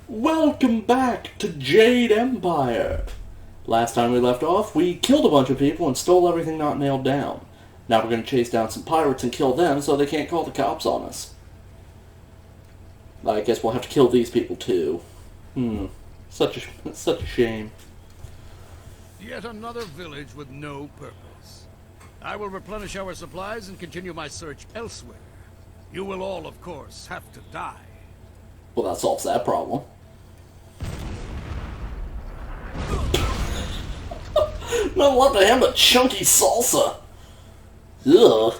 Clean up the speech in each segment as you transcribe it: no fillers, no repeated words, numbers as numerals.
Welcome back to Jade Empire! Last time we left off, we killed a bunch of people and stole everything not nailed down. Now we're going to chase down some pirates and kill them so they can't call the cops on us. I guess we'll have to kill these people too. Such a shame. Yet another village with no purpose. I will replenish our supplies and continue my search elsewhere. You will all, of course, have to die. Well, that solves that problem. Not allowed to have a chunky salsa. Ugh.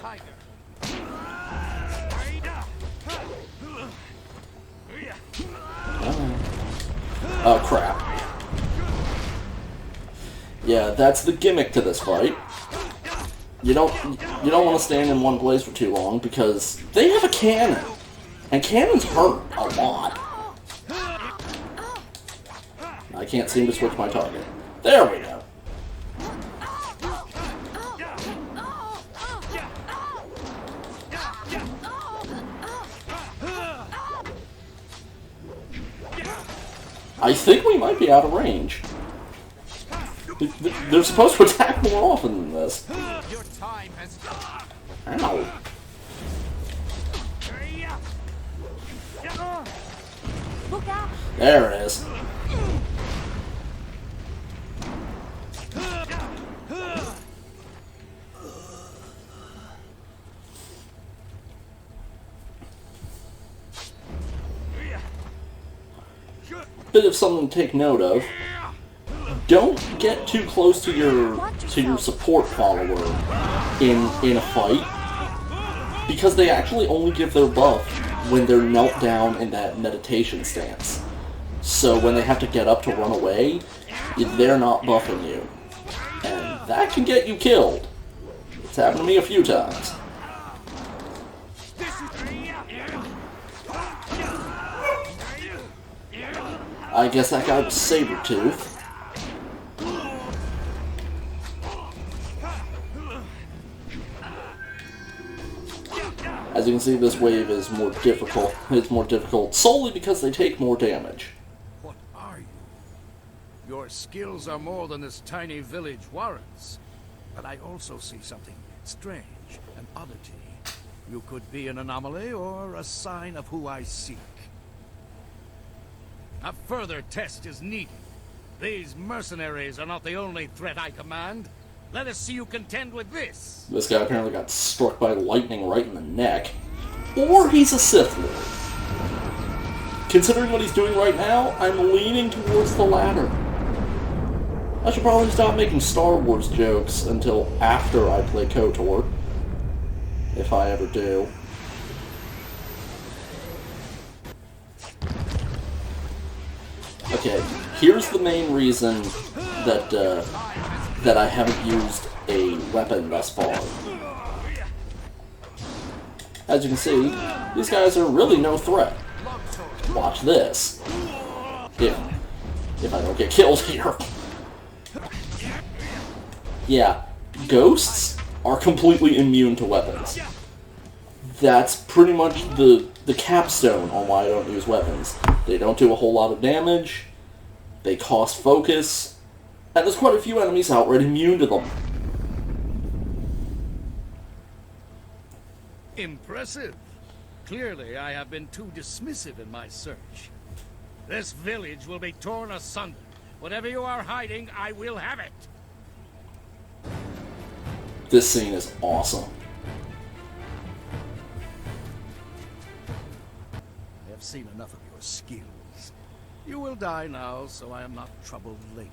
Oh crap. Yeah, that's the gimmick to this fight. You don't want to stand in one place for too long because they have a cannon. And cannons hurt a lot. I can't seem to switch my target. There we go. I think we might be out of range. They're supposed to attack more often than this. Your time has come. Ow. There it is. Bit of something to take note of. Don't get too close to your support follower in a fight, because they actually only give their buff when they're knelt down in that meditation stance. So when they have to get up to run away, they're not buffing you. And that can get you killed. It's happened to me a few times. I guess that guy was Sabretooth. As you can see, this wave is more difficult. It's more difficult solely because they take more damage. What are you? Your skills are more than this tiny village warrants. But I also see something strange, an oddity. You could be an anomaly or a sign of who I seek. A further test is needed. These mercenaries are not the only threat I command. Let us see you contend with this. This guy apparently got struck by lightning right in the neck. Or he's a Sith Lord. Considering what he's doing right now, I'm leaning towards the latter. I should probably stop making Star Wars jokes until after I play KOTOR. If I ever do. Okay, here's the main reason that I haven't used a weapon thus far. As you can see, these guys are really no threat. Watch this. If I don't get killed here. Yeah, ghosts are completely immune to weapons. That's pretty much the capstone on why I don't use weapons. They don't do a whole lot of damage, they cost focus, and there's quite a few enemies outright immune to them. Impressive. Clearly, I have been too dismissive in my search. This village will be torn asunder. Whatever you are hiding, I will have it. This scene is awesome. I have seen enough of your skills. You will die now, so I am not troubled later.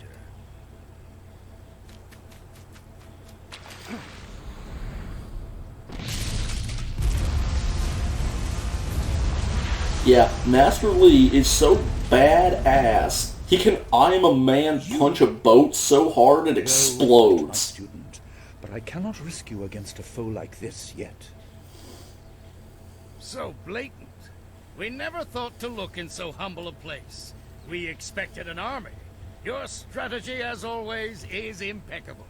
Yeah, Master Lee is so badass. He can I'm a man punch a boat so hard it explodes. Student, but I cannot risk you against a foe like this yet. So blatant. We never thought to look in so humble a place. We expected an army. Your strategy, as always, is impeccable.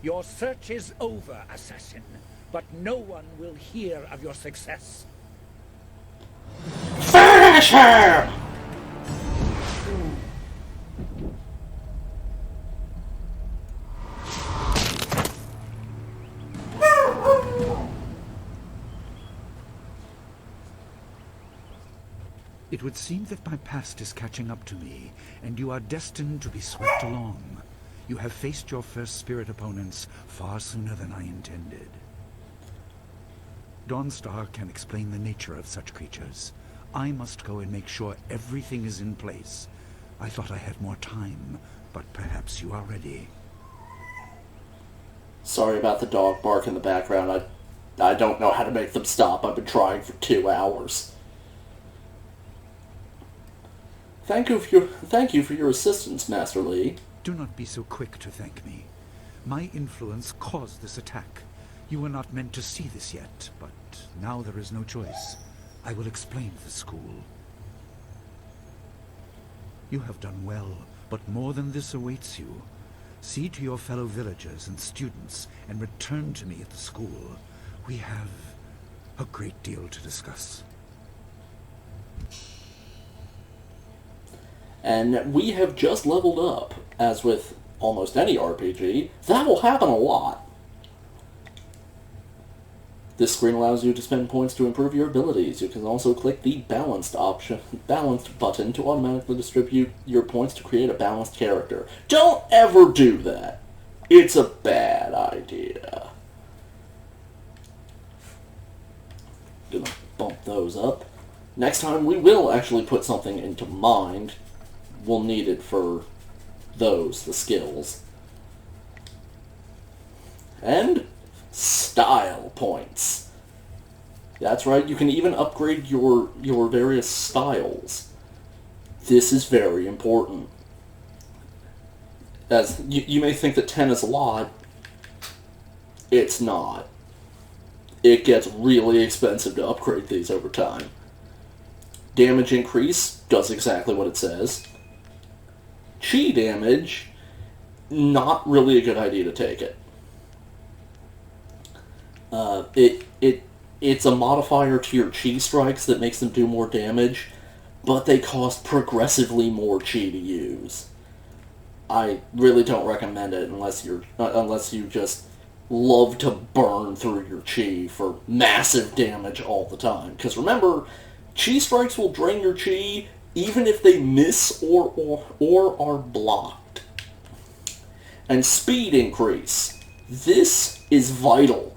Your search is over, assassin, but no one will hear of your success. Finish her! It would seem that my past is catching up to me, and you are destined to be swept along. You have faced your first spirit opponents far sooner than I intended. Dawnstar can explain the nature of such creatures. I must go and make sure everything is in place. I thought I had more time, but perhaps you are ready. Sorry about the dog bark in the background. I don't know how to make them stop. I've been trying for 2 hours. Thank you for your assistance, Master Lee. Do not be so quick to thank me. My influence caused this attack. You were not meant to see this yet, but now there is no choice. I will explain the school. You have done well, but more than this awaits you. See to your fellow villagers and students, and return to me at the school. We have a great deal to discuss. And we have just leveled up. As with almost any RPG, that will happen a lot. This screen allows you to spend points to improve your abilities. You can also click the balanced button to automatically distribute your points to create a balanced character. Don't ever do that. It's a bad idea. Gonna bump those up. Next time we will actually put something into mind. We'll need it for the skills. And style points. That's right, you can even upgrade your various styles. This is very important. As you may think that 10 is a lot, it's not. It gets really expensive to upgrade these over time. Damage increase does exactly what it says. Chi damage, not really a good idea to take it. It's a modifier to your chi strikes that makes them do more damage, but they cost progressively more chi to use. I really don't recommend it unless you just love to burn through your chi for massive damage all the time. Because remember, chi strikes will drain your chi even if they miss or are blocked. And speed increase. This is vital.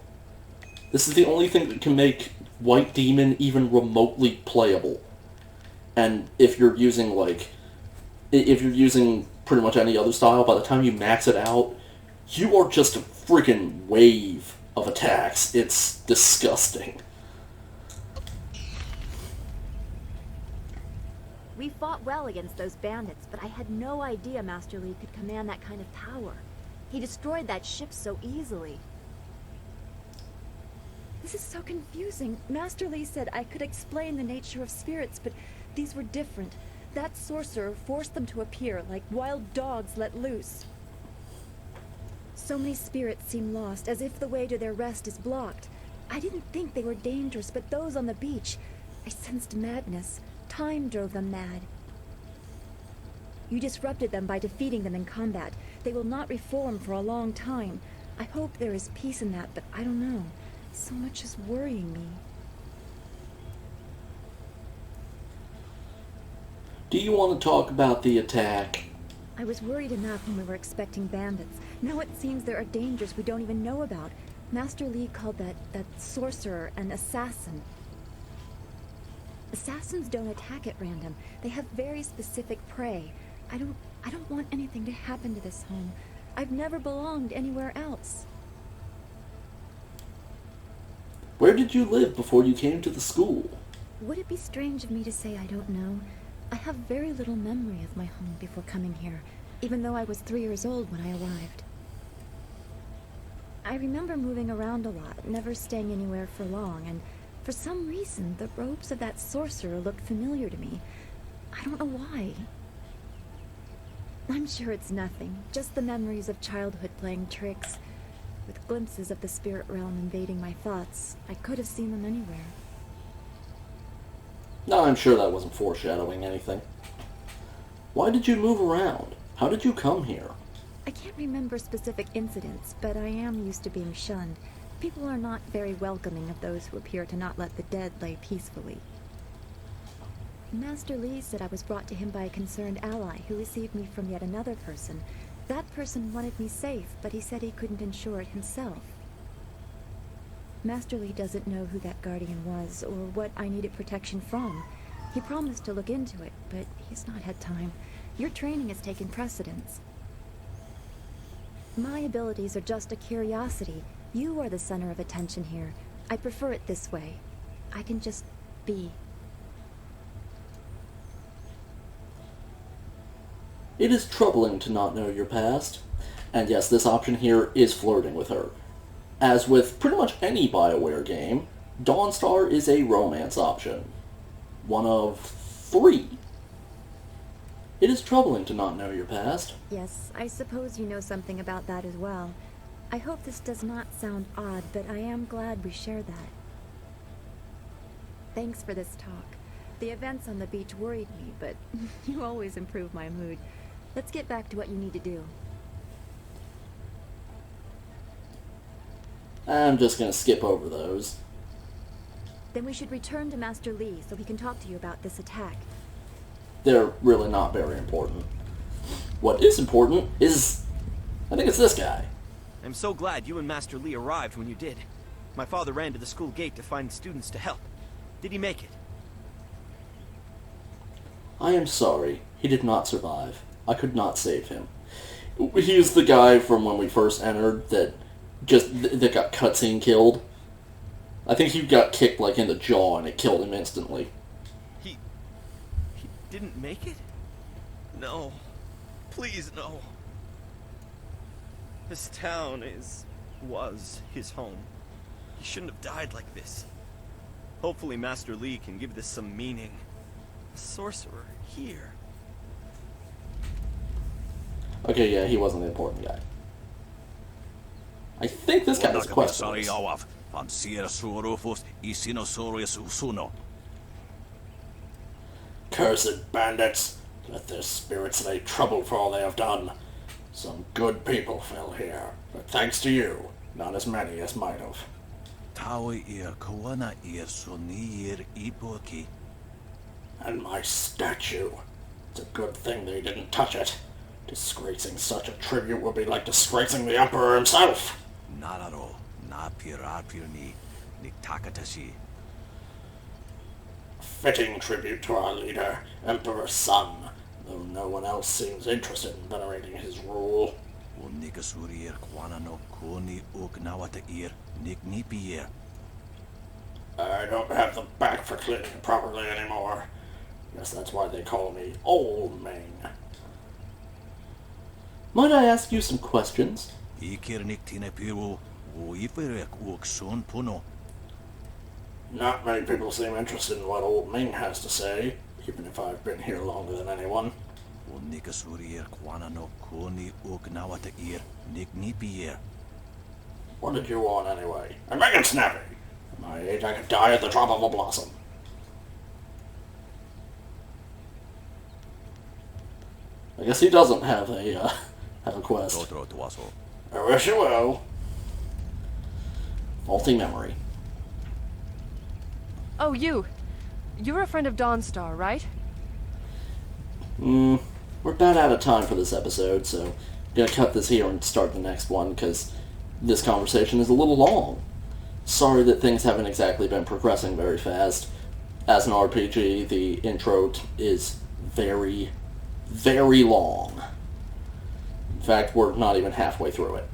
This is the only thing that can make White Demon even remotely playable. And if you're using pretty much any other style, by the time you max it out, you are just a freaking wave of attacks. It's disgusting. We fought well against those bandits, but I had no idea Master Lee could command that kind of power. He destroyed that ship so easily. This is so confusing. Master Lee said I could explain the nature of spirits, but these were different. That sorcerer forced them to appear like wild dogs let loose. So many spirits seem lost, as if the way to their rest is blocked. I didn't think they were dangerous, but those on the beach, I sensed madness. Time drove them mad. You disrupted them by defeating them in combat. They will not reform for a long time. I hope there is peace in that, but I don't know. So much is worrying me. Do you want to talk about the attack? I was worried enough when we were expecting bandits. Now it seems there are dangers we don't even know about. Master Lee called that sorcerer an assassin. Assassins don't attack at random. They have very specific prey. I don't want anything to happen to this home. I've never belonged anywhere else. Where did you live before you came to the school? Would it be strange of me to say I don't know? I have very little memory of my home before coming here, even though I was 3 years old when I arrived. I remember moving around a lot, never staying anywhere for long, and for some reason, the robes of that sorcerer looked familiar to me. I don't know why. I'm sure it's nothing, just the memories of childhood playing tricks. With glimpses of the spirit realm invading my thoughts, I could have seen them anywhere. No, I'm sure that wasn't foreshadowing anything. Why did you move around? How did you come here? I can't remember specific incidents, but I am used to being shunned. People are not very welcoming of those who appear to not let the dead lay peacefully. Master Li said I was brought to him by a concerned ally who received me from yet another person. That person wanted me safe, but he said he couldn't ensure it himself. Master Li doesn't know who that guardian was, or what I needed protection from. He promised to look into it, but he's not had time. Your training has taken precedence. My abilities are just a curiosity. You are the center of attention here. I prefer it this way. I can just be. It is troubling to not know your past. And yes, this option here is flirting with her. As with pretty much any BioWare game, Dawnstar is a romance option. One of 3. It is troubling to not know your past. Yes, I suppose you know something about that as well. I hope this does not sound odd, but I am glad we share that. Thanks for this talk. The events on the beach worried me, but you always improve my mood. Let's get back to what you need to do. I'm just going to skip over those. Then we should return to Master Li so he can talk to you about this attack. They're really not very important. What is important is, I think it's this guy. I'm so glad you and Master Li arrived when you did. My father ran to the school gate to find students to help. Did he make it? I am sorry. He did not survive. I could not save him. He's the guy from when we first entered that got cutscene killed. I think he got kicked like in the jaw and it killed him instantly. He didn't make it? No. Please, no. This town was his home. He shouldn't have died like this. Hopefully Master Li can give this some meaning. A sorcerer here. Okay, yeah, he wasn't the important guy. I think this guy has questions. Cursed bandits! Let their spirits lay trouble for all they have done. Some good people fell here, but thanks to you, not as many as might have. And my statue. It's a good thing they didn't touch it. Disgracing such a tribute would be like disgracing the Emperor himself. Fitting tribute to our leader, Emperor's son, though no one else seems interested in venerating his rule. I don't have the back for cleaning it properly anymore. Guess that's why they call me Old Ming. Might I ask you some questions? Not many people seem interested in what Old Ming has to say, even if I've been here longer than anyone. What did you want anyway? And make it snappy! At my age, I could die at the drop of a blossom. I guess he doesn't have a quest. I wish you well. Faulty memory. Oh, you. You're a friend of Dawnstar, right? We're about out of time for this episode, so I'm gonna cut this here and start the next one, because this conversation is a little long. Sorry that things haven't exactly been progressing very fast. As an RPG, the intro is very, very long. In fact, we're not even halfway through it.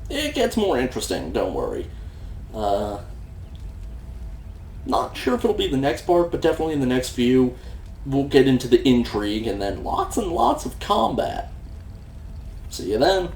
It gets more interesting, don't worry. Not sure if it'll be the next part, but definitely in the next few, we'll get into the intrigue and then lots and lots of combat. See you then.